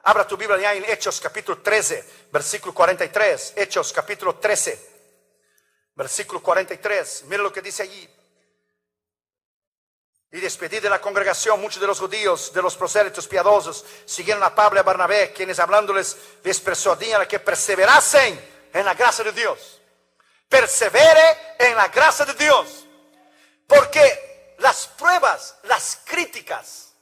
Abra tu Biblia ya en Hechos capítulo 13, versículo 43. Hechos capítulo 13, versículo 43. Mira lo que dice allí. Y despedida de la congregación, muchos de los judíos, de los prosélitos piadosos, siguieron a Pablo y a Bernabé, quienes hablándoles les persuadían a que perseverasen en la gracia de Dios. Persevere en la gracia de Dios. Porque las pruebas, las críticas,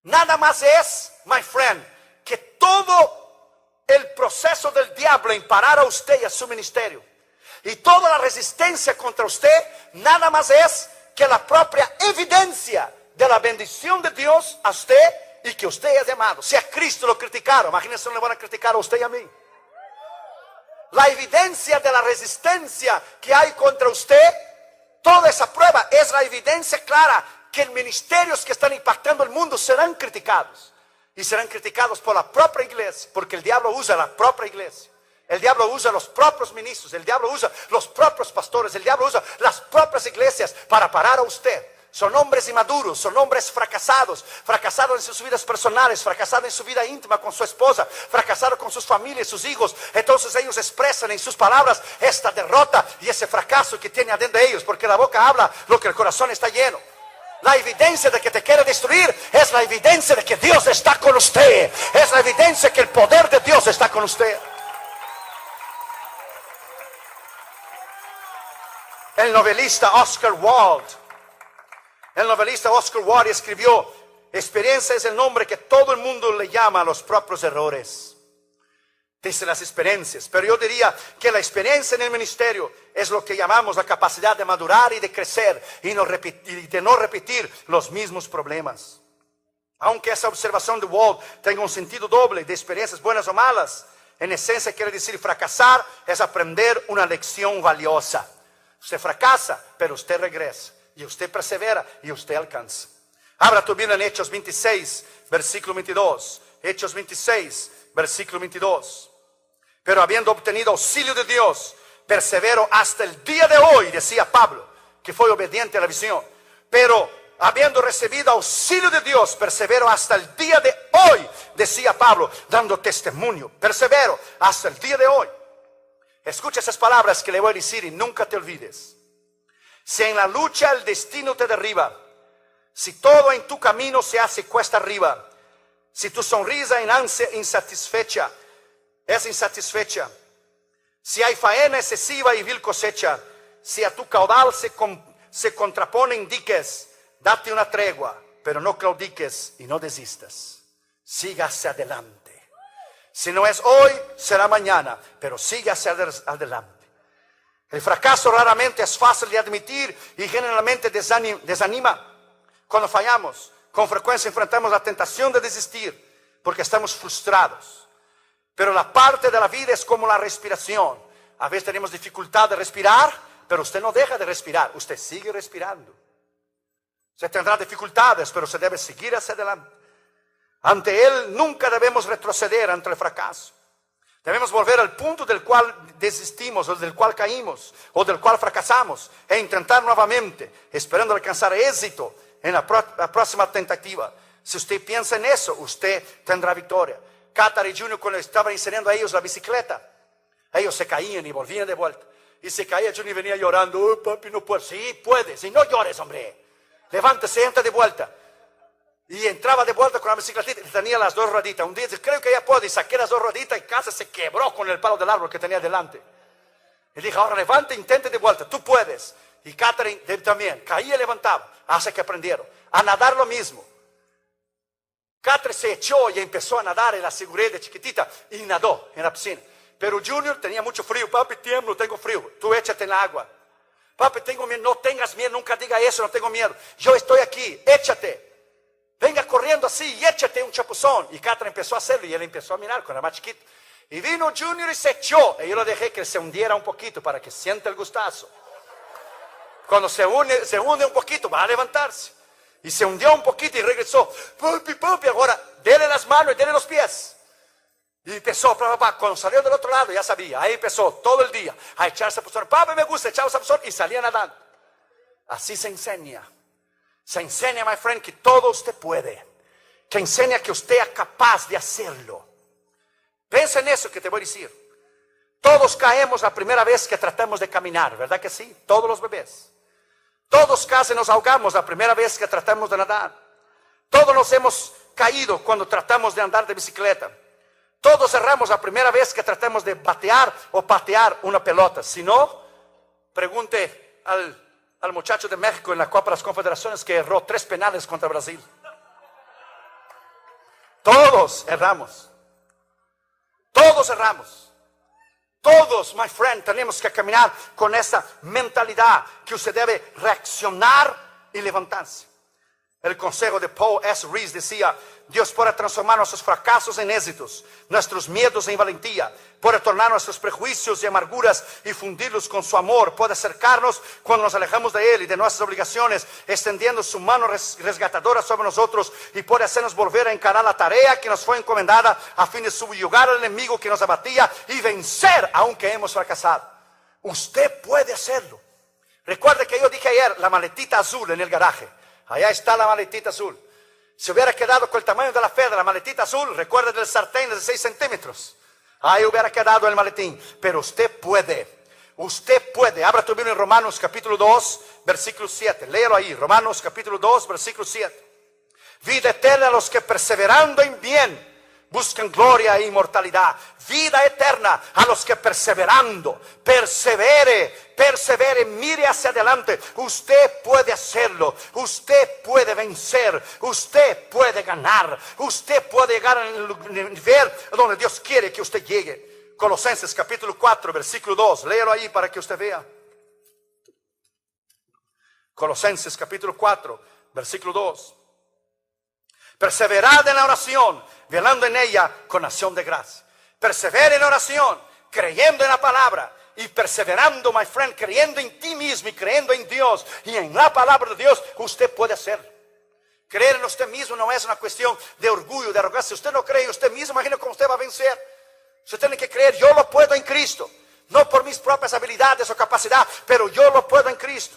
nada más es, my friend, que todo el proceso del diablo en parar a usted y a su ministerio. Y toda la resistencia contra usted, nada más es que la propia evidencia de la bendición de Dios a usted y que usted es llamado. Si a Cristo lo criticaron, imagínense, no le van a criticar a usted y a mí. La evidencia de la resistencia que hay contra usted, toda esa prueba es la evidencia clara que ministerios que están impactando el mundo serán criticados. Y serán criticados por la propia iglesia, porque el diablo usa la propia iglesia. El diablo usa los propios ministros, el diablo usa los propios pastores, el diablo usa las propias iglesias para parar a usted. Son hombres inmaduros, son hombres fracasados en sus vidas personales, fracasados en su vida íntima con su esposa, fracasados con sus familias, sus hijos. Entonces ellos expresan en sus palabras esta derrota y ese fracaso que tiene adentro de ellos, porque la boca habla lo que el corazón está lleno. La evidencia de que te quiere destruir es la evidencia de que Dios está con usted. Es la evidencia que el poder de Dios está con usted. El novelista Oscar Wilde escribió: experiencia es el nombre que todo el mundo le llama a los propios errores. Dice las experiencias, pero yo diría que la experiencia en el ministerio es lo que llamamos la capacidad de madurar y de crecer y de no repetir los mismos problemas. Aunque esa observación de Wilde tenga un sentido doble de experiencias buenas o malas, en esencia quiere decir fracasar es aprender una lección valiosa. Usted fracasa, pero usted regresa. Y usted persevera y usted alcanza. Abra tu Biblia en Hechos 26, versículo 22. Hechos 26, versículo 22. Pero habiendo obtenido auxilio de Dios, persevero hasta el día de hoy, decía Pablo, que fue obediente a la visión. Pero habiendo recibido auxilio de Dios, persevero hasta el día de hoy, decía Pablo, dando testimonio. Persevero hasta el día de hoy. Escucha esas palabras que le voy a decir y nunca te olvides. Si en la lucha el destino te derriba, si todo en tu camino se hace cuesta arriba, si tu sonrisa es insatisfecha, si hay faena excesiva y vil cosecha, si a tu caudal se contraponen diques, date una tregua, pero no claudiques y no desistas. Siga hacia adelante. Si no es hoy, será mañana, pero sigue hacia adelante. El fracaso raramente es fácil de admitir y generalmente desanima. Cuando fallamos, con frecuencia enfrentamos la tentación de desistir porque estamos frustrados. Pero la parte de la vida es como la respiración. A veces tenemos dificultad de respirar, pero usted no deja de respirar, usted sigue respirando. Usted tendrá dificultades, pero se debe seguir hacia adelante. Ante Él nunca debemos retroceder ante el fracaso. Debemos volver al punto del cual desistimos, o del cual caímos, o del cual fracasamos, e intentar nuevamente, esperando alcanzar éxito en la próxima tentativa. Si usted piensa en eso, usted tendrá victoria. Qatar y Junior, cuando estaban enseñando a ellos la bicicleta, ellos se caían y volvían de vuelta. Y se caía Junior y venía llorando: oh, papi, no puedo. Sí, puedes. Si no llores, hombre. Levántese, entra de vuelta. Y entraba de vuelta con la bicicletita y tenía las dos rueditas. Un día dice: creo que ya puedo. Y saqué las dos rueditas y casi se quebró con el palo del árbol que tenía delante. Y dije: ahora levante, intente de vuelta. Tú puedes. Y Catherine también. Caía y levantaba. Hasta que aprendieron. A nadar lo mismo. Catherine se echó y empezó a nadar en la seguridad de chiquitita. Y nadó en la piscina. Pero Junior tenía mucho frío. Papi, tiemblo, tengo frío. Tú échate en el agua. Papi, tengo miedo. No tengas miedo, nunca diga eso, no tengo miedo. Yo estoy aquí, échate. Venga corriendo así y échate un chapuzón. Y Catherine empezó a hacerlo y él empezó a mirar cuando era más chiquito. Y vino Junior y se echó. Y yo lo dejé que se hundiera un poquito para que sienta el gustazo. Cuando se hunde un poquito, va a levantarse. Y se hundió un poquito y regresó. Papi, papi, ahora dele las manos y dele los pies. Y empezó, papá, cuando salió del otro lado ya sabía. Ahí empezó todo el día a echarse chapuzón. Papi, me gusta echar chapuzón y salía nadando. Así se enseña. Se enseña, my friend, que todo usted puede. que enseña que usted es capaz de hacerlo. Piensa en eso que te voy a decir. Todos caemos la primera vez que tratamos de caminar, ¿verdad que sí? Todos los bebés. Todos casi nos ahogamos la primera vez que tratamos de nadar. Todos nos hemos caído cuando tratamos de andar de bicicleta. Todos erramos la primera vez que tratamos de batear o patear una pelota. Si no, pregunte al muchacho de México en la Copa de las Confederaciones que erró 3 penales contra Brasil. Todos erramos. Todos erramos. Todos, my friend, tenemos que caminar con esa mentalidad que usted debe reaccionar y levantarse. El consejo de Paul S. Rees decía: Dios puede transformar nuestros fracasos en éxitos, nuestros miedos en valentía, puede tornar nuestros prejuicios y amarguras y fundirlos con su amor, puede acercarnos cuando nos alejamos de Él y de nuestras obligaciones, extendiendo su mano resgatadora sobre nosotros, y puede hacernos volver a encarar la tarea que nos fue encomendada a fin de subyugar al enemigo que nos abatía y vencer aunque hemos fracasado. Usted puede hacerlo. Recuerde que yo dije ayer la maletita azul en el garaje. Allá está la maletita azul. Si hubiera quedado con el tamaño de la fe de la maletita azul, recuerde del sartén de 6 centímetros. Ahí hubiera quedado el maletín. Pero usted puede. Usted puede. Abra tu Biblia en Romanos capítulo 2, versículo 7. Léelo ahí. Romanos capítulo 2, versículo 7. Vida eterna a los que perseverando en bien buscan gloria e inmortalidad. Vida eterna a los que perseverando, persevere, mire hacia adelante. Usted puede hacerlo. Usted puede vencer. Usted puede ganar. Usted puede llegar al nivel donde Dios quiere que usted llegue. Colosenses capítulo 4, versículo 2. Léelo ahí para que usted vea. Colosenses capítulo 4, versículo 2. Perseverad en la oración, velando en ella con acción de gracia. Persevera en la oración, creyendo en la palabra y perseverando, my friend, creyendo en ti mismo y creyendo en Dios y en la palabra de Dios. Usted puede hacerlo. Creer en usted mismo no es una cuestión de orgullo, de arrogancia. Si usted no cree en usted mismo, imagina cómo usted va a vencer. Usted tiene que creer: yo lo puedo en Cristo, no por mis propias habilidades o capacidad, pero yo lo puedo en Cristo.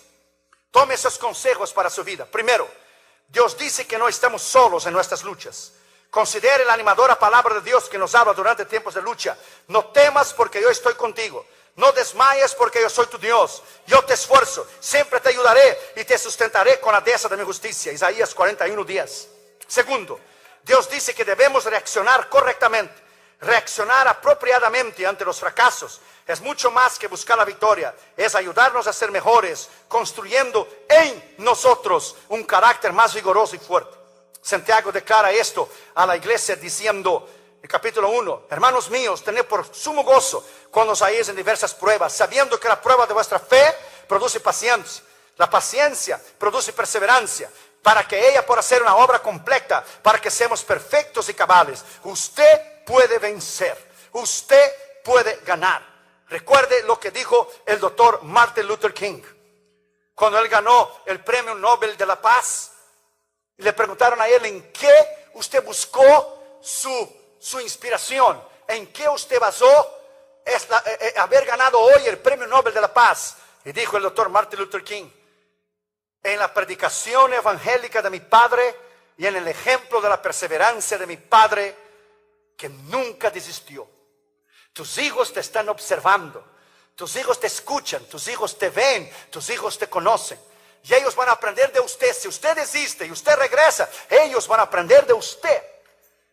Tome esos consejos para su vida. Primero, Dios dice que no estamos solos en nuestras luchas. Considere la animadora palabra de Dios que nos habla durante tiempos de lucha. No temas porque yo estoy contigo. No desmayes porque yo soy tu Dios. Yo te esfuerzo, siempre te ayudaré y te sustentaré con la diestra de mi justicia. Isaías 41:10. Segundo, Dios dice que debemos reaccionar correctamente, reaccionar apropiadamente ante los fracasos. Es mucho más que buscar la victoria, es ayudarnos a ser mejores, construyendo en nosotros un carácter más vigoroso y fuerte. Santiago declara esto a la iglesia diciendo, en capítulo 1, hermanos míos, tened por sumo gozo cuando os halléis en diversas pruebas, sabiendo que la prueba de vuestra fe produce paciencia. La paciencia produce perseverancia, para que ella pueda hacer una obra completa, para que seamos perfectos y cabales. Usted puede vencer, usted puede ganar. Recuerde lo que dijo el doctor Martin Luther King cuando él ganó el premio Nobel de la Paz. Y le preguntaron a él: ¿en qué usted buscó su inspiración? ¿En qué usted basó haber ganado hoy el premio Nobel de la Paz? Y dijo el doctor Martin Luther King: en la predicación evangélica de mi padre y en el ejemplo de la perseverancia de mi padre, que nunca desistió. Tus hijos te están observando, tus hijos te escuchan, tus hijos te ven, tus hijos te conocen. Y ellos van a aprender de usted. Si usted desiste y usted regresa, ellos van a aprender de usted.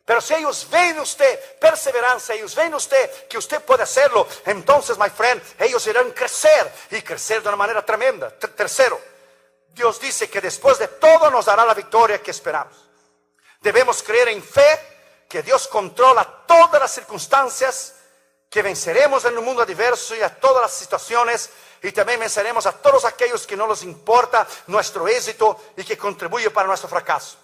Pero si ellos ven en usted perseverancia, ellos ven en usted que usted puede hacerlo, entonces, my friend, ellos irán crecer y crecer de una manera tremenda. Tercero, Dios dice que después de todo nos dará la victoria que esperamos. Debemos creer en fe que Dios controla todas las circunstancias, que venceremos en un mundo diverso y a todas las situaciones, y también venceremos a todos aquellos que no les importa nuestro éxito y que contribuyen para nuestro fracaso.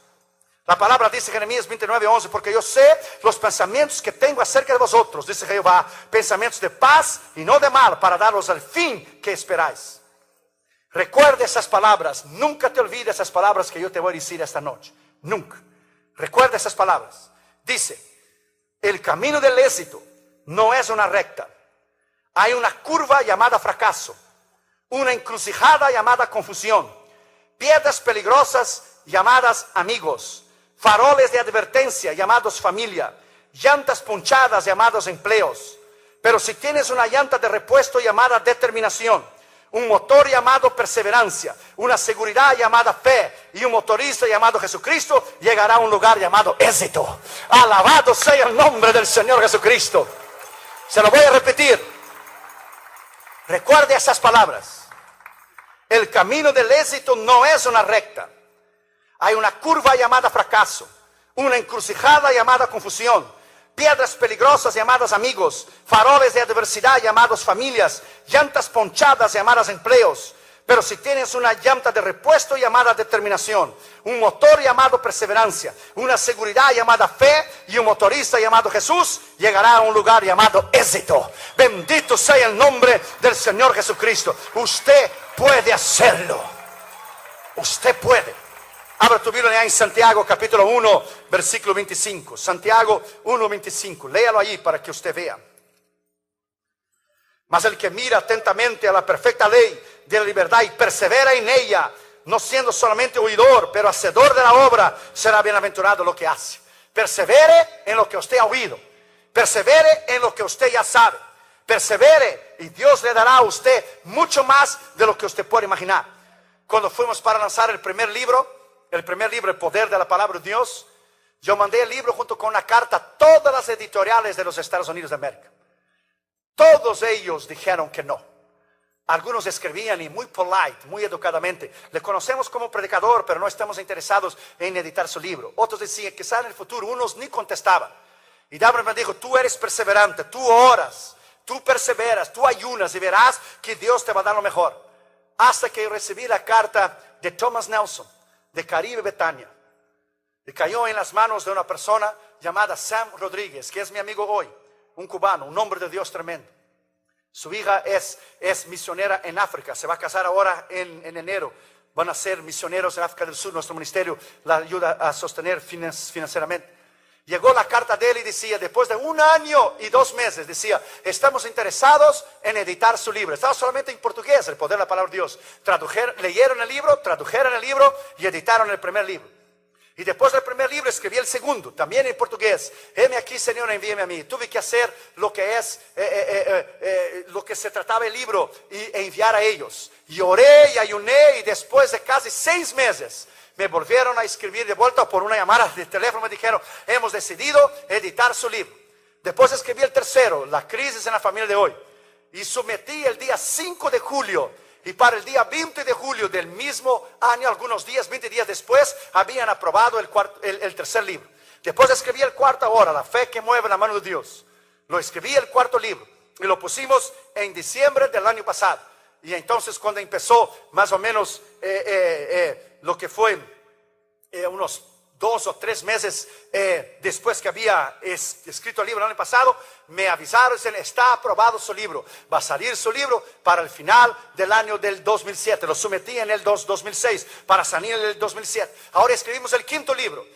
La palabra dice en Jeremías 29:11, porque yo sé los pensamientos que tengo acerca de vosotros, dice Jehová, pensamientos de paz y no de mal, para daros el fin que esperáis. Recuerde esas palabras, nunca te olvides esas palabras que yo te voy a decir esta noche, nunca. Recuerda esas palabras. Dice: el camino del éxito no es una recta. Hay una curva llamada fracaso, una encrucijada llamada confusión, piedras peligrosas llamadas amigos, faroles de advertencia llamados familia, llantas ponchadas llamados empleos. Pero si tienes una llanta de repuesto llamada determinación, un motor llamado perseverancia, una seguridad llamada fe y un motorista llamado Jesucristo, llegará a un lugar llamado éxito. Alabado sea el nombre del Señor Jesucristo. Se lo voy a repetir. Recuerde esas palabras. El camino del éxito no es una recta. Hay una curva llamada fracaso, una encrucijada llamada confusión, piedras peligrosas llamadas amigos, faroles de adversidad llamados familias, llantas ponchadas llamadas empleos. Pero si tienes una llanta de repuesto llamada determinación, un motor llamado perseverancia, una seguridad llamada fe y un motorista llamado Jesús, llegará a un lugar llamado éxito. Bendito sea el nombre del Señor Jesucristo. Usted puede hacerlo. Usted puede. Abra tu Biblia en Santiago capítulo 1, versículo 25. Santiago 1, 25. Léalo allí para que usted vea. Mas el que mira atentamente a la perfecta ley de la libertad y persevera en ella, no siendo solamente oidor, pero hacedor de la obra, será bienaventurado lo que hace. Persevere en lo que usted ha oído. Persevere en lo que usted ya sabe. Persevere y Dios le dará a usted mucho más de lo que usted puede imaginar. Cuando fuimos para lanzar el primer libro, El Poder de la Palabra de Dios, yo mandé el libro junto con una carta a todas las editoriales de los Estados Unidos de América. Todos ellos dijeron que no. Algunos escribían y muy polite, muy educadamente: le conocemos como predicador, pero no estamos interesados en editar su libro. Otros decían que quizá en el futuro. Unos ni contestaban. Y David me dijo: tú eres perseverante, tú oras, tú perseveras, tú ayunas y verás que Dios te va a dar lo mejor. Hasta que recibí la carta de Thomas Nelson, de Caribe Betania, y cayó en las manos de una persona llamada Sam Rodríguez, que es mi amigo hoy, un cubano, un hombre de Dios tremendo. Su hija es misionera en África, se va a casar ahora en enero. Van a ser misioneros en África del Sur. Nuestro ministerio la ayuda a sostener financieramente. Llegó la carta de él y decía, después de 1 año y 2 meses, decía: estamos interesados en editar su libro. Estaba solamente en portugués, El Poder de la Palabra de Dios. Leyeron el libro, tradujeron el libro y editaron el primer libro. Y después del primer libro escribí el segundo, también en portugués. Heme aquí, Señor, envíeme a mí. Tuve que hacer lo que se trataba el libro e enviar a ellos. Y oré y ayuné, y después de casi 6 meses me volvieron a escribir de vuelta por una llamada de teléfono. Me dijeron: hemos decidido editar su libro. Después escribí el tercero, La crisis en la familia de hoy, y sometí el día 5 de julio. Y para el día 20 de julio del mismo año, algunos días, 20 días después, habían aprobado el tercer libro. Después escribí el cuarto ahora, La fe que mueve la mano de Dios. Lo escribí el cuarto libro y lo pusimos en diciembre del año pasado. Y entonces, cuando empezó más o menos lo que fue unos 2 o 3 meses después que había escrito el libro el año pasado, me avisaron: está aprobado su libro, va a salir su libro para el final del año del 2007. Lo sometí en el 2006 para salir en el 2007. Ahora escribimos el quinto libro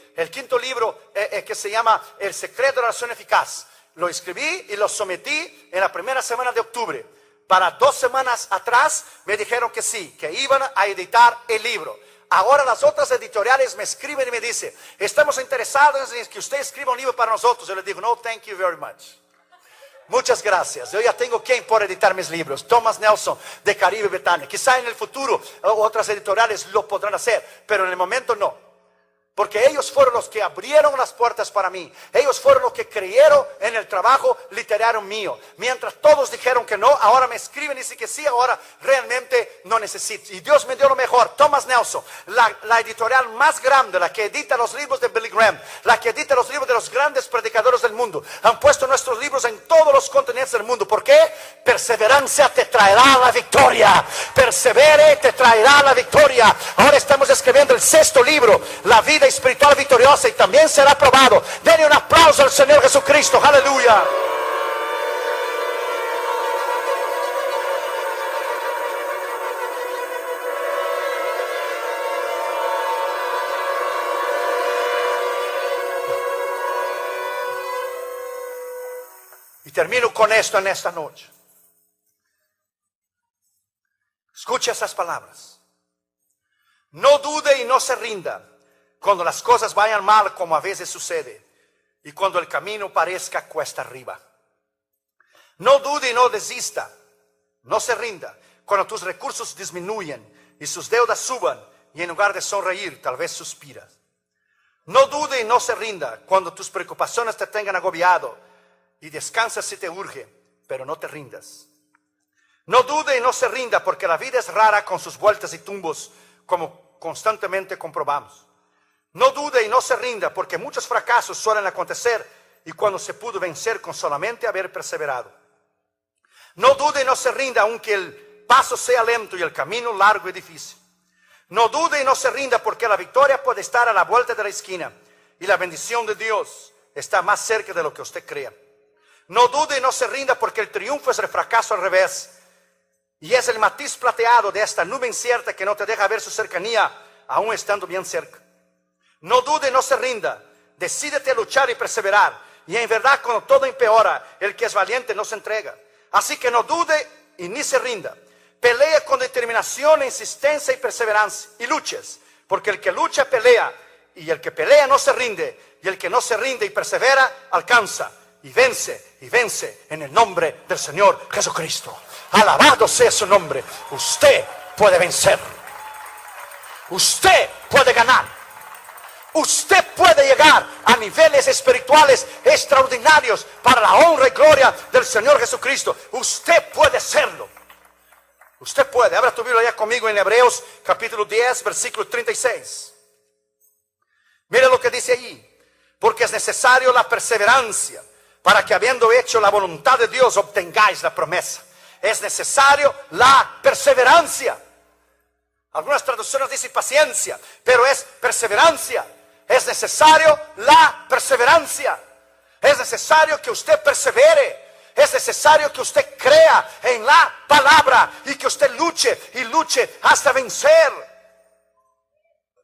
que se llama El secreto de la oración eficaz. Lo escribí y lo sometí en la primera semana de octubre. Para 2 semanas atrás me dijeron que sí, que iban a editar el libro. Ahora las otras editoriales me escriben y me dicen: estamos interesados en que usted escriba un libro para nosotros. Yo les digo: no, thank you very much. Muchas gracias. Yo ya tengo quien por editar mis libros, Thomas Nelson, de Caribe Betania. Quizá en el futuro otras editoriales lo podrán hacer, pero en el momento no. Porque ellos fueron los que abrieron las puertas para mí. Ellos fueron los que creyeron en el trabajo literario mío. Mientras todos dijeron que no, ahora me escriben y dicen que sí. Ahora realmente no necesito. Y Dios me dio lo mejor. Thomas Nelson, la editorial más grande, la que edita los libros de Billy Graham, la que edita los libros de los grandes predicadores del mundo, han puesto nuestros libros en todos los continentes del mundo. ¿Por qué? Perseverancia te traerá la victoria. Persevere, te traerá la victoria. Ahora estamos escribiendo el 6º libro, La vida espiritual victoriosa, y también será aprobado. Denle un aplauso al Señor Jesucristo. Aleluya. Y termino con esto en esta noche. Escuche esas palabras. No dude y no se rinda. Cuando las cosas vayan mal, como a veces sucede, y cuando el camino parezca cuesta arriba. No dude y no desista. No se rinda. Cuando tus recursos disminuyen y sus deudas suban, y en lugar de sonreír, tal vez suspiras. No dude y no se rinda cuando tus preocupaciones te tengan agobiado, y descansa si te urge, pero no te rindas. No dude y no se rinda, porque la vida es rara con sus vueltas y tumbos, como constantemente comprobamos. No dude y no se rinda, porque muchos fracasos suelen acontecer, y cuando se pudo vencer con solamente haber perseverado. No dude y no se rinda, aunque el paso sea lento y el camino largo y difícil. No dude y no se rinda, porque la victoria puede estar a la vuelta de la esquina, y la bendición de Dios está más cerca de lo que usted crea. No dude y no se rinda, porque el triunfo es el fracaso al revés, y es el matiz plateado de esta nube incierta que no te deja ver su cercanía, aún estando bien cerca. No dude y no se rinda, decídete a luchar y perseverar, y en verdad cuando todo empeora, el que es valiente no se entrega. Así que no dude y ni se rinda. Pelea con determinación, insistencia y perseverancia, y luches, porque el que lucha pelea, y el que pelea no se rinde, y el que no se rinde y persevera alcanza, y vence en el nombre del Señor Jesucristo. Alabado sea su nombre. Usted puede vencer, usted puede ganar. Usted puede llegar a niveles espirituales extraordinarios para la honra y gloria del Señor Jesucristo. Usted puede serlo. Usted puede. Abra tu Biblia ya conmigo en Hebreos capítulo 10, versículo 36. Mire lo que dice allí. Porque es necesario la perseverancia para que, habiendo hecho la voluntad de Dios, obtengáis la promesa. Es necesario la perseverancia. Algunas traducciones dicen paciencia, pero es perseverancia. Es necesario la perseverancia. Es necesario que usted persevere. Es necesario que usted crea en la palabra y que usted luche y luche hasta vencer.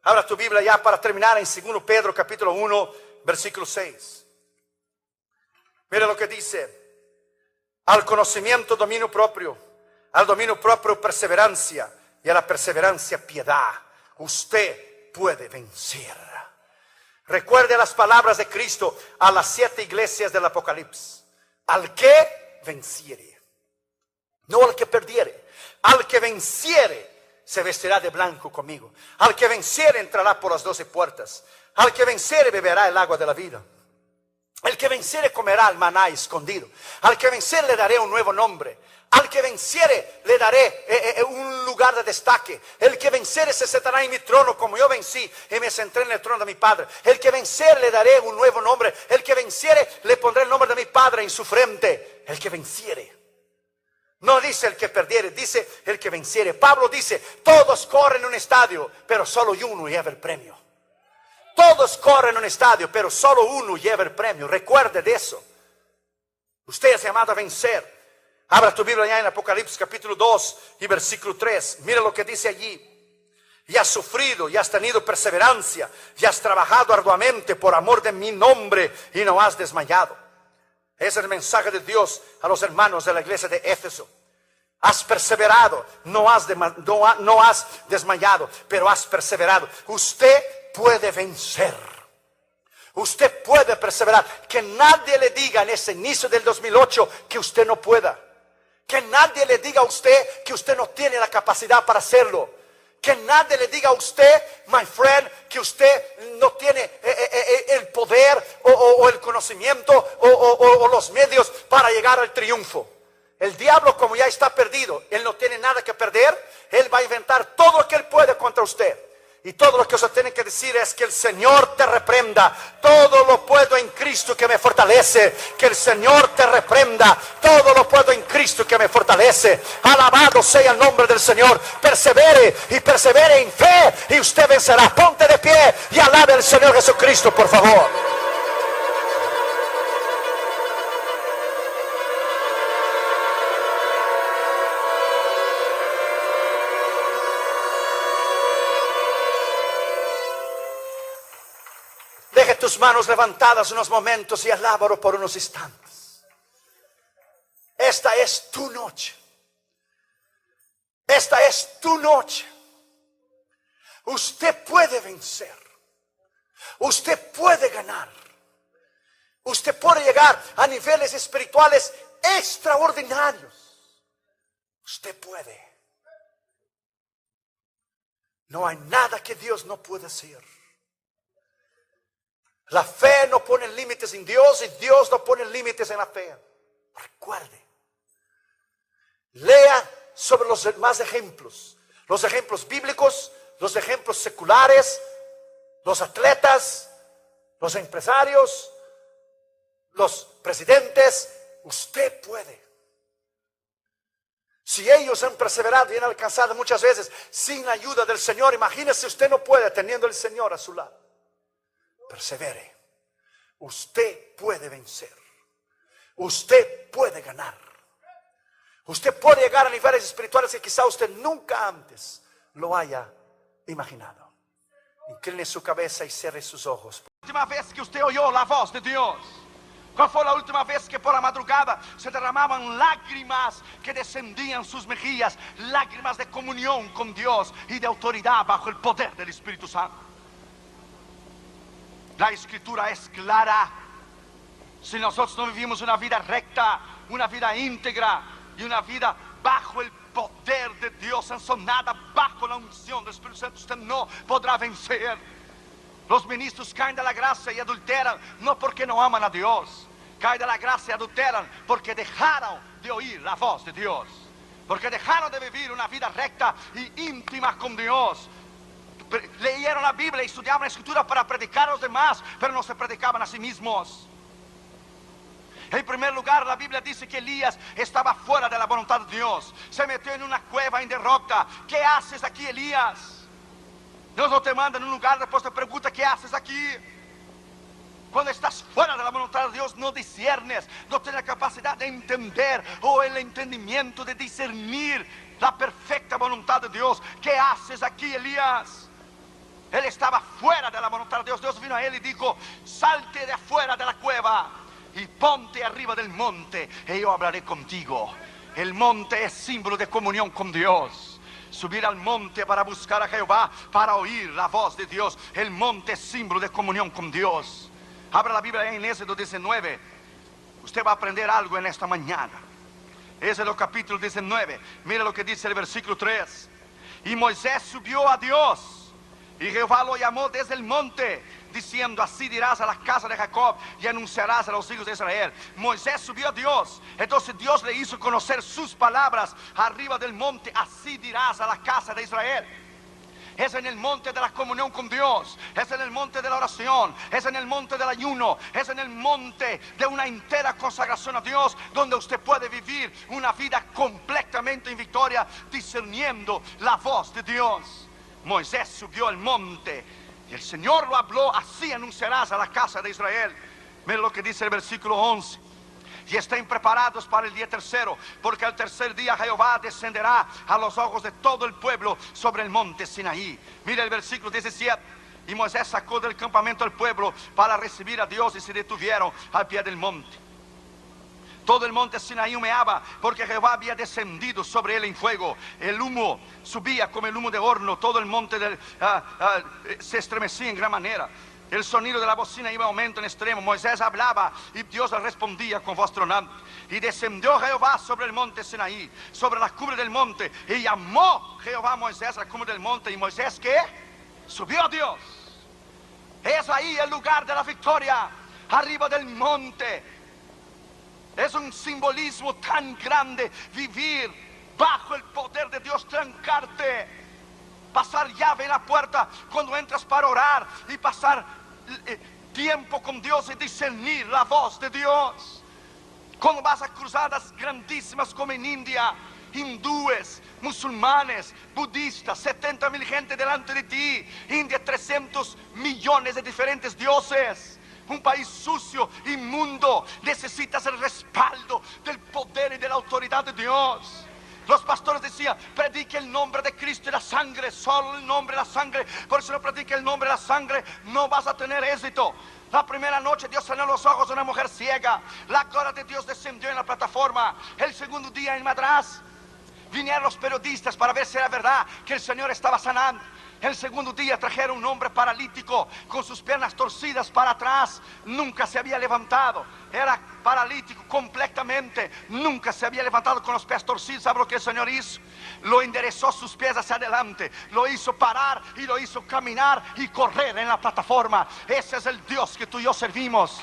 Abra tu Biblia ya para terminar en 2 Pedro capítulo 1 versículo 6. Mira lo que dice. Al conocimiento dominio propio, al dominio propio perseverancia, y a la perseverancia piedad. Usted puede vencer. Recuerde las palabras de Cristo a las 7 iglesias del Apocalipsis. Al que venciere, no al que perdiere. Al que venciere se vestirá de blanco conmigo. Al que venciere entrará por las 12 puertas. Al que venciere beberá el agua de la vida. El que venciere comerá el maná escondido. Al que venciere le daré un nuevo nombre. Al que venciere le daré un lugar de destaque. El que venciere se sentará en mi trono, como yo vencí y me senté en el trono de mi Padre. El que venciere le daré un nuevo nombre. El que venciere le pondré el nombre de mi Padre en su frente. El que venciere. No dice el que perdiere, dice el que venciere. Pablo dice, todos corren en un estadio, pero solo uno lleva el premio. Todos corren en un estadio, pero solo uno lleva el premio. Recuerde de eso. Usted es llamado a vencer. Abra tu Biblia ya en Apocalipsis capítulo 2 y versículo 3. Mira lo que dice allí. Y has sufrido, y has tenido perseverancia, y has trabajado arduamente por amor de mi nombre, y no has desmayado. Es el mensaje de Dios a los hermanos de la iglesia de Éfeso. Has perseverado, no has desmayado, pero has perseverado. Usted puede vencer. Usted puede perseverar. Que nadie le diga en ese inicio del 2008 que usted no pueda. Que nadie le diga a usted que usted no tiene la capacidad para hacerlo. Que nadie le diga a usted, my friend, que usted no tiene el poder o el conocimiento o los medios para llegar al triunfo. El diablo, como ya está perdido, él no tiene nada que perder. Él va a inventar todo lo que él puede contra usted. Y todo lo que usted tiene que decir es que el Señor te reprenda. Todo lo puedo en Cristo que me fortalece. Que el Señor te reprenda. Todo lo puedo en Cristo que me fortalece. Alabado sea el nombre del Señor. Persevere y persevere en fe y usted vencerá. Ponte de pie y alabe al Señor Jesucristo, por favor. Deje tus manos levantadas unos momentos y alábalo por unos instantes. Esta es tu noche. Esta es tu noche. Usted puede vencer. Usted puede ganar. Usted puede llegar a niveles espirituales extraordinarios. Usted puede. No hay nada que Dios no pueda hacer. La fe no pone límites en Dios y Dios no pone límites en la fe. Recuerde. Lea sobre los demás ejemplos. Los ejemplos bíblicos, los ejemplos seculares, los atletas, los empresarios, los presidentes. Usted puede. Si ellos han perseverado y han alcanzado muchas veces sin la ayuda del Señor, imagínese usted no puede teniendo el Señor a su lado. Persevere. Usted puede vencer. Usted puede ganar. Usted puede llegar a niveles espirituales que quizá usted nunca antes lo haya imaginado. Incline su cabeza y cierre sus ojos. La última vez que usted oyó la voz de Dios, ¿cuál fue la última vez que por la madrugada se derramaban lágrimas que descendían sus mejillas? Lágrimas de comunión con Dios y de autoridad bajo el poder del Espíritu Santo. La Escritura es clara. Si nosotros no vivimos una vida recta, una vida íntegra y una vida bajo el poder de Dios, ensonada bajo la unción del Espíritu Santo, usted no podrá vencer. Los ministros caen de la gracia y adulteran, no porque no aman a Dios. Caen de la gracia y adulteran porque dejaron de oír la voz de Dios. Porque dejaron de vivir una vida recta y íntima con Dios. Leyeron la Biblia y estudiaban la Escritura para predicar a los demás, pero no se predicaban a sí mismos. En primer lugar, la Biblia dice que Elías estaba fuera de la voluntad de Dios. Se metió en una cueva en derrota. ¿Qué haces aquí, Elías? Dios no te manda en un lugar, después te pregunta ¿qué haces aquí? Cuando estás fuera de la voluntad de Dios, no discernes, no tienes la capacidad de entender o el entendimiento de discernir la perfecta voluntad de Dios. ¿Qué haces aquí, Elías? Él estaba fuera de la voluntad de Dios. Dios vino a él y dijo: salte de afuera de la cueva y ponte arriba del monte y yo hablaré contigo. El monte es símbolo de comunión con Dios. Subir al monte para buscar a Jehová, para oír la voz de Dios. El monte es símbolo de comunión con Dios. Abra la Biblia en Éxodo 19. Usted va a aprender algo en esta mañana. Éxodo capítulo 19. Mira lo que dice el versículo 3. Y Moisés subió a Dios, y Jehová lo llamó desde el monte, diciendo: así dirás a la casa de Jacob y anunciarás a los hijos de Israel. Moisés subió a Dios, entonces Dios le hizo conocer sus palabras arriba del monte. Así dirás a la casa de Israel. Es en el monte de la comunión con Dios, es en el monte de la oración, es en el monte del ayuno, es en el monte de una entera consagración a Dios, donde usted puede vivir una vida completamente en victoria, discerniendo la voz de Dios. Moisés subió al monte y el Señor lo habló: así anunciarás a la casa de Israel. Mira lo que dice el versículo 11. Y estén preparados para el día tercero, porque al tercer día Jehová descenderá a los ojos de todo el pueblo sobre el monte Sinaí. Mira el versículo 17. Y Moisés sacó del campamento al pueblo para recibir a Dios, y se detuvieron al pie del monte. Todo el monte Sinaí humeaba, porque Jehová había descendido sobre él en fuego. El humo subía como el humo de horno. Todo el monte se estremecía en gran manera. El sonido de la bocina iba en aumento en extremo. Moisés hablaba y Dios le respondía con voz tronante. Y descendió Jehová sobre el monte Sinaí, sobre la cumbre del monte. Y llamó Jehová a Moisés a la cumbre del monte. Y Moisés, ¿qué? Subió a Dios. Es ahí el lugar de la victoria, arriba del monte. Es un simbolismo tan grande, vivir bajo el poder de Dios, trancarte, pasar llave en la puerta cuando entras para orar y pasar tiempo con Dios y discernir la voz de Dios. Cuando vas a cruzadas grandísimas como en India, hindúes, musulmanes, budistas, 70,000 gente delante de ti. India, 300 millones de diferentes dioses. Un país sucio, inmundo. Necesitas el respaldo del poder y de la autoridad de Dios. Los pastores decían: predique el nombre de Cristo y la sangre, solo el nombre y la sangre. Por eso no predique el nombre y la sangre, no vas a tener éxito. La primera noche Dios sanó los ojos de una mujer ciega. La gloria de Dios descendió en la plataforma. El segundo día en Madras vinieron los periodistas para ver si era verdad que el Señor estaba sanando. El segundo día trajeron un hombre paralítico con sus piernas torcidas para atrás. Nunca se había levantado. Era paralítico completamente. Nunca se había levantado con los pies torcidos. ¿Sabe lo que el Señor hizo? Lo enderezó sus pies hacia adelante. Lo hizo parar y lo hizo caminar y correr en la plataforma. Ese es el Dios que tú y yo servimos.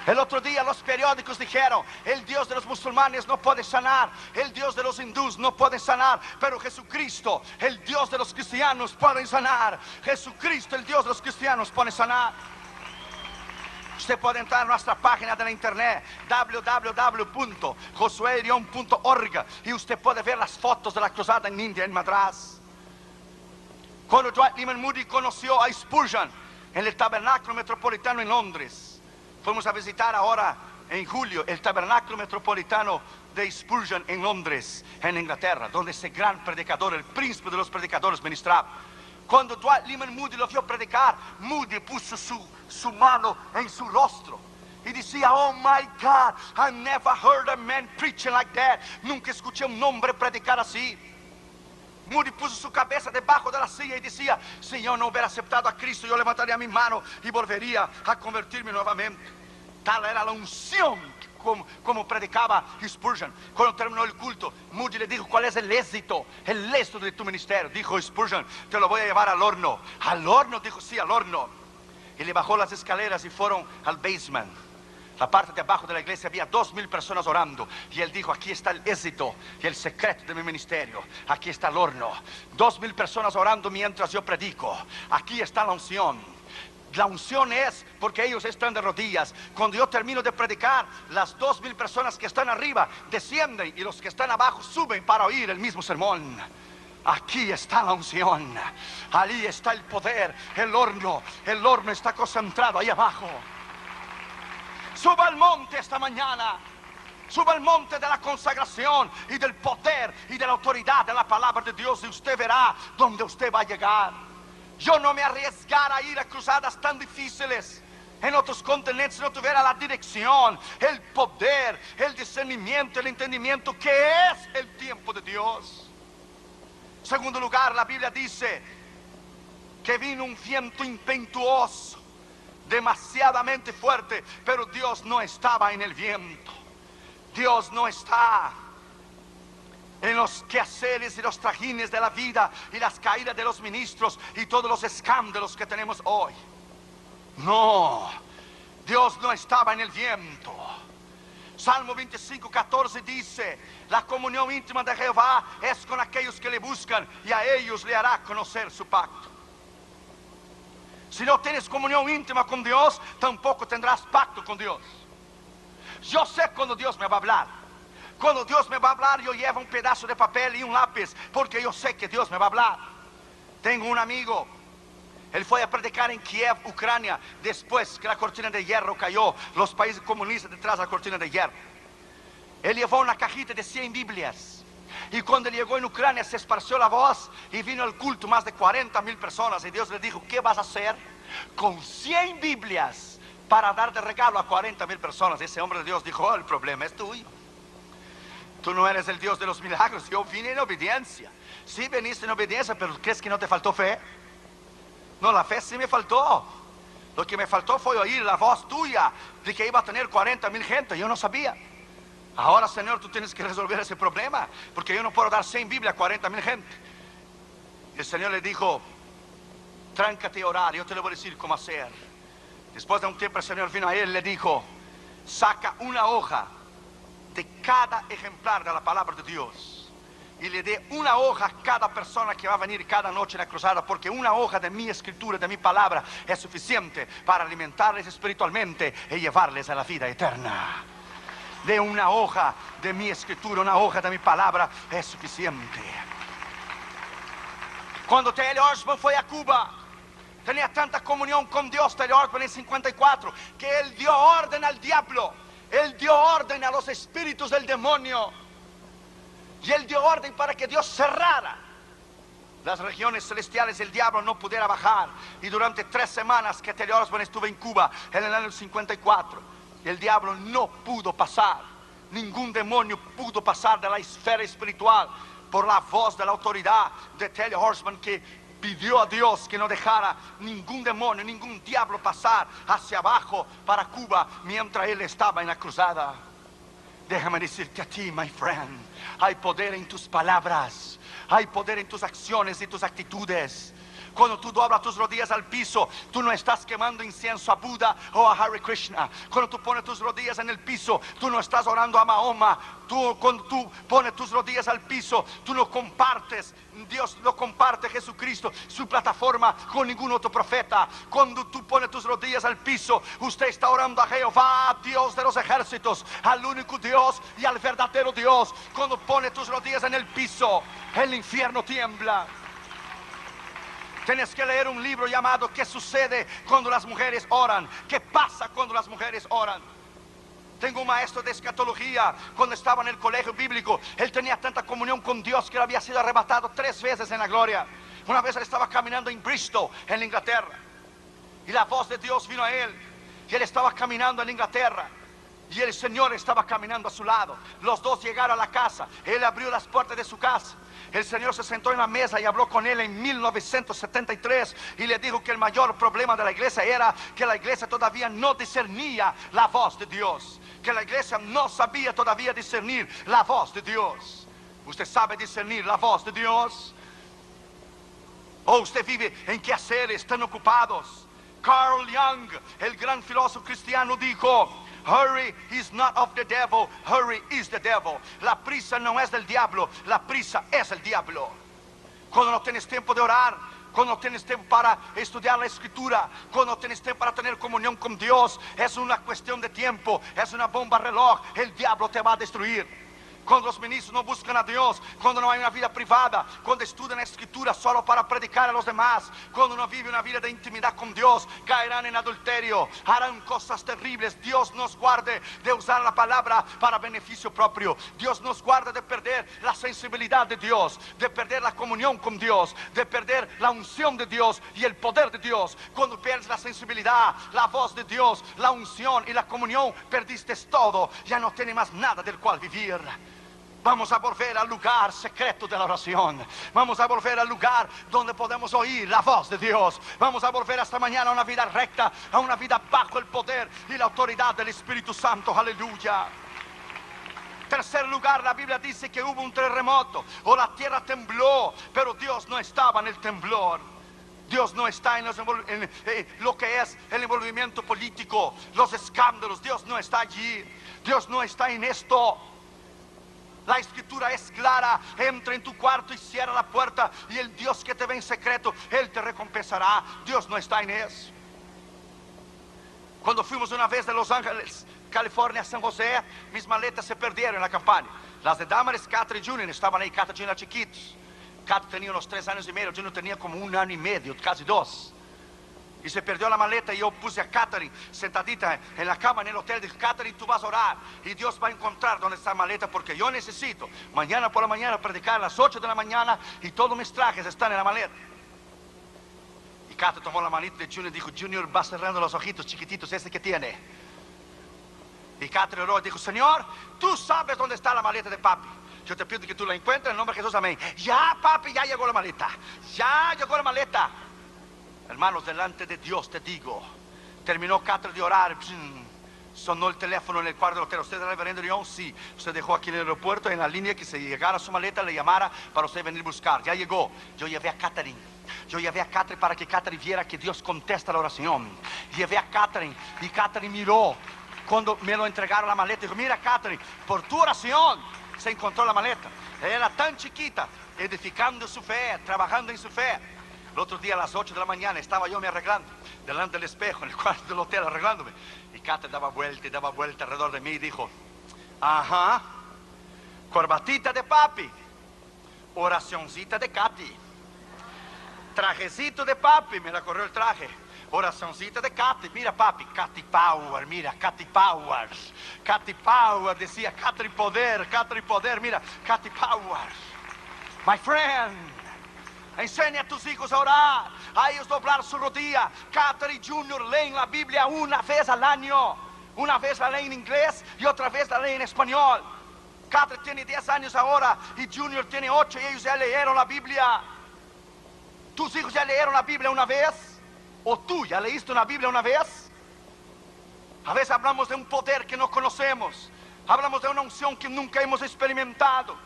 El otro día los periódicos dijeron: el Dios de los musulmanes no puede sanar, el Dios de los hindúes no puede sanar, pero Jesucristo, el Dios de los cristianos, puede sanar. Jesucristo, el Dios de los cristianos, puede sanar. Usted puede entrar a nuestra página de la internet www.josuerion.org y usted puede ver las fotos de la cruzada en India, en Madras. Cuando Dwight Lyman Moody conoció a Spurgeon en el Tabernáculo Metropolitano en Londres, fuimos a visitar ahora en julio el Tabernáculo Metropolitano de Spurgeon en Londres, en Inglaterra, donde ese gran predicador, el príncipe de los predicadores, ministraba. Cuando Dwight Lyman Moody lo vio predicar, Moody puso su mano en su rostro y decía: oh my God, I never heard a man preaching like that. Nunca escuché un hombre predicar así. Moody puso su cabeza debajo de la silla y decía: si yo no hubiera aceptado a Cristo, yo levantaría mi mano y volvería a convertirme nuevamente. Tal era la unción como predicaba Spurgeon. Cuando terminó el culto, Moody le dijo: ¿cuál es el éxito de tu ministerio? Dijo Spurgeon: te lo voy a llevar al horno. ¿Al horno? Dijo: sí, al horno. Y le bajó las escaleras y fueron al basement. La parte de abajo de la iglesia había 2,000 personas orando. Y él dijo: aquí está el éxito y el secreto de mi ministerio. Aquí está el horno. 2,000 personas orando mientras yo predico. Aquí está la unción. La unción es porque ellos están de rodillas. Cuando yo termino de predicar, las 2,000 personas que están arriba descienden y los que están abajo suben para oír el mismo sermón. Aquí está la unción. Allí está el poder. El horno está concentrado ahí abajo. Suba al monte esta mañana. Suba al monte de la consagración y del poder y de la autoridad de la palabra de Dios, y usted verá dónde usted va a llegar. Yo no me arriesgara a ir a cruzadas tan difíciles en otros continentes si no tuviera la dirección, el poder, el discernimiento, el entendimiento que es el tiempo de Dios. En segundo lugar, la Biblia dice que vino un viento impetuoso, demasiadamente fuerte, pero Dios no estaba en el viento. Dios no está en los quehaceres y los trajines de la vida y las caídas de los ministros y todos los escándalos que tenemos hoy. No, Dios no estaba en el viento. Salmo 25:14 dice: la comunión íntima de Jehová es con aquellos que le buscan, y a ellos le hará conocer su pacto. Si no tienes comunión íntima con Dios, tampoco tendrás pacto con Dios. Yo sé cuando Dios me va a hablar. Cuando Dios me va a hablar, yo llevo un pedazo de papel y un lápiz, porque yo sé que Dios me va a hablar. Tengo un amigo, él fue a predicar en Kiev, Ucrania, después que la cortina de hierro cayó, los países comunistas detrás de la cortina de hierro. Él llevó una cajita de 100 Biblias, y cuando llegó en Ucrania se esparció la voz y vino al culto más de 40,000 personas, y Dios le dijo: ¿qué vas a hacer con 100 Biblias para dar de regalo a 40,000 personas? Ese hombre de Dios dijo: oh, el problema es tuyo. Tú no eres el Dios de los milagros. Yo vine en obediencia. Sí, veniste en obediencia, pero ¿crees que no te faltó fe? No, la fe sí me faltó. Lo que me faltó fue oír la voz tuya de que iba a tener 40,000 gente. Yo no sabía. Ahora, Señor, tú tienes que resolver ese problema, porque yo no puedo dar 100 Biblias a 40,000 gente. Y el Señor le dijo: tráncate a orar, yo te lo voy a decir cómo hacer. Después de un tiempo el Señor vino a él y le dijo: saca una hoja de cada ejemplar de la palabra de Dios y le dé una hoja a cada persona que va a venir cada noche en la cruzada, porque una hoja de mi escritura, de mi palabra, es suficiente para alimentarles espiritualmente y llevarles a la vida eterna. De una hoja de mi escritura, una hoja de mi palabra es suficiente. Cuando T.L. Osborne fue a Cuba, tenía tanta comunión con Dios, T.L. Osborne en 54, que él dio orden al diablo. Él dio orden a los espíritus del demonio. Y él dio orden para que Dios cerrara las regiones celestiales y el diablo no pudiera bajar. Y durante 3 semanas que T.L. Osborne estuvo en Cuba en el año 54, el diablo no pudo pasar. Ningún demonio pudo pasar de la esfera espiritual por la voz de la autoridad de Telly Horseman, que pidió a Dios que no dejara ningún demonio, ningún diablo pasar hacia abajo para Cuba mientras él estaba en la cruzada. Déjame decirte a ti, my friend, hay poder en tus palabras, hay poder en tus acciones y tus actitudes. Cuando tú doblas tus rodillas al piso, tú no estás quemando incienso a Buda o a Hare Krishna. Cuando tú pones tus rodillas en el piso, tú no estás orando a Mahoma. Cuando tú pones tus rodillas al piso, tú no compartes, Dios no comparte Jesucristo, su plataforma, con ningún otro profeta. Cuando tú pones tus rodillas al piso, usted está orando a Jehová, Dios de los ejércitos, al único Dios y al verdadero Dios. Cuando pones tus rodillas en el piso, el infierno tiembla. Tienes que leer un libro llamado ¿Qué sucede cuando las mujeres oran? ¿Qué pasa cuando las mujeres oran? Tengo un maestro de escatología. Cuando estaba en el colegio bíblico, él tenía tanta comunión con Dios que él había sido arrebatado 3 veces en la gloria. Una vez él estaba caminando en Bristol, en Inglaterra, y la voz de Dios vino a él, y él estaba caminando en Inglaterra, y el Señor estaba caminando a su lado. Los dos llegaron a la casa. Él abrió las puertas de su casa. El Señor se sentó en la mesa y habló con él en 1973 y le dijo que el mayor problema de la iglesia era que la iglesia todavía no discernía la voz de Dios, que la iglesia no sabía todavía discernir la voz de Dios. ¿Usted sabe discernir la voz de Dios? ¿O usted vive en quehaceres tan ocupados? Carl Jung, el gran filósofo cristiano, dijo: hurry is not of the devil, hurry is the devil. La prisa no es del diablo, la prisa es el diablo. Cuando no tienes tiempo de orar, cuando no tienes tiempo para estudiar la escritura, cuando no tienes tiempo para tener comunión con Dios, es una cuestión de tiempo, es una bomba reloj. El diablo te va a destruir. Cuando los ministros no buscan a Dios, cuando no hay una vida privada, cuando estudian la escritura solo para predicar a los demás, cuando no vive una vida de intimidad con Dios, caerán en adulterio, harán cosas terribles. Dios nos guarde de usar la palabra para beneficio propio. Dios nos guarde de perder la sensibilidad de Dios, de perder la comunión con Dios, de perder la unción de Dios y el poder de Dios. Cuando pierdes la sensibilidad, la voz de Dios, la unción y la comunión, perdiste todo. Ya no tienes más nada del cual vivir. Vamos a volver al lugar secreto de la oración. Vamos a volver al lugar donde podemos oír la voz de Dios. Vamos a volver esta mañana a una vida recta, a una vida bajo el poder y la autoridad del Espíritu Santo. Aleluya. Tercer lugar, la Biblia dice que hubo un terremoto o la tierra tembló, pero Dios no estaba en el temblor. Dios no está en lo que es el envolvimiento político, los escándalos. Dios no está allí. Dios no está en esto. La escritura es clara: entra en tu cuarto y cierra la puerta, y el Dios que te ve en secreto, Él te recompensará. Dios no está en eso. Cuando fuimos una vez de Los Ángeles, California, a San José, mis maletas se perdieron en la campaña. Las de Damaris, Catherine y Junior estaban ahí. Catherine era chiquitos. Catherine tenía unos 3 años y medio, Junior tenía como 1 año y medio, casi 2. Y se perdió la maleta y yo puse a Catherine sentadita en la cama en el hotel. Dije: Catherine, tú vas a orar y Dios va a encontrar dónde está la maleta, porque yo necesito mañana por la mañana predicar a las 8 de la mañana y todos mis trajes están en la maleta. Y Catherine tomó la manita de Junior y dijo: Junior, va cerrando los ojitos chiquititos, ese que tiene. Y Catherine oró y dijo: Señor, tú sabes dónde está la maleta de papi. Yo te pido que tú la encuentres en el nombre de Jesús, amén. Ya, papi, ya llegó la maleta. Ya llegó la maleta. Hermanos, delante de Dios te digo, terminó Catherine de orar, sonó el teléfono en el cuarto del hotel. ¿Usted es el reverendo León? Sí. Usted dejó aquí en el aeropuerto, en la línea, que se llegara su maleta, le llamara para usted venir a buscar. Ya llegó. Yo llevé a Catherine. Yo llevé a Catherine para que Catherine viera que Dios contesta la oración. Llevé a Catherine y Catherine miró. Cuando me lo entregaron la maleta, dijo: mira, Catherine, por tu oración se encontró la maleta. Era tan chiquita, edificando su fe, trabajando en su fe. El otro día a las 8 de la mañana estaba yo me arreglando delante del espejo en el cuarto del hotel, arreglándome, y Catherine daba vuelta alrededor de mí y dijo: ajá, corbatita de papi, oracioncita de Katy, trajecito de papi, me la corrió el traje, oracioncita de Katy. Mira, papi, Katy Power, mira, Katy Power, Katy Power, decía Catherine Poder, mira, Katy Power. My friend, enseña a tus hijos a orar, a ellos doblar su rodilla. Catherine Junior leen la Biblia una vez al año. Una vez la leen en inglés y otra vez la leen en español. Catherine tiene 10 años ahora y Junior tiene 8 y ellos ya leyeron la Biblia. ¿Tus hijos ya leyeron la Biblia una vez? ¿O tú ya leíste una Biblia una vez? A veces hablamos de un poder que no conocemos. Hablamos de una unción que nunca hemos experimentado.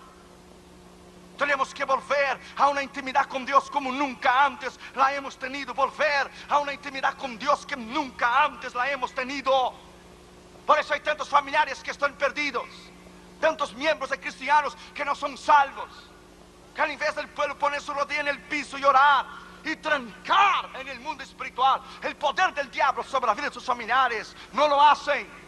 Tenemos que volver a una intimidad con Dios como nunca antes la hemos tenido. Volver a una intimidad con Dios que nunca antes la hemos tenido. Por eso hay tantos familiares que están perdidos. Tantos miembros de cristianos que no son salvos. Que al invés del pueblo poner su rodilla en el piso y orar y trancar en el mundo espiritual el poder del diablo sobre la vida de sus familiares, no lo hacen.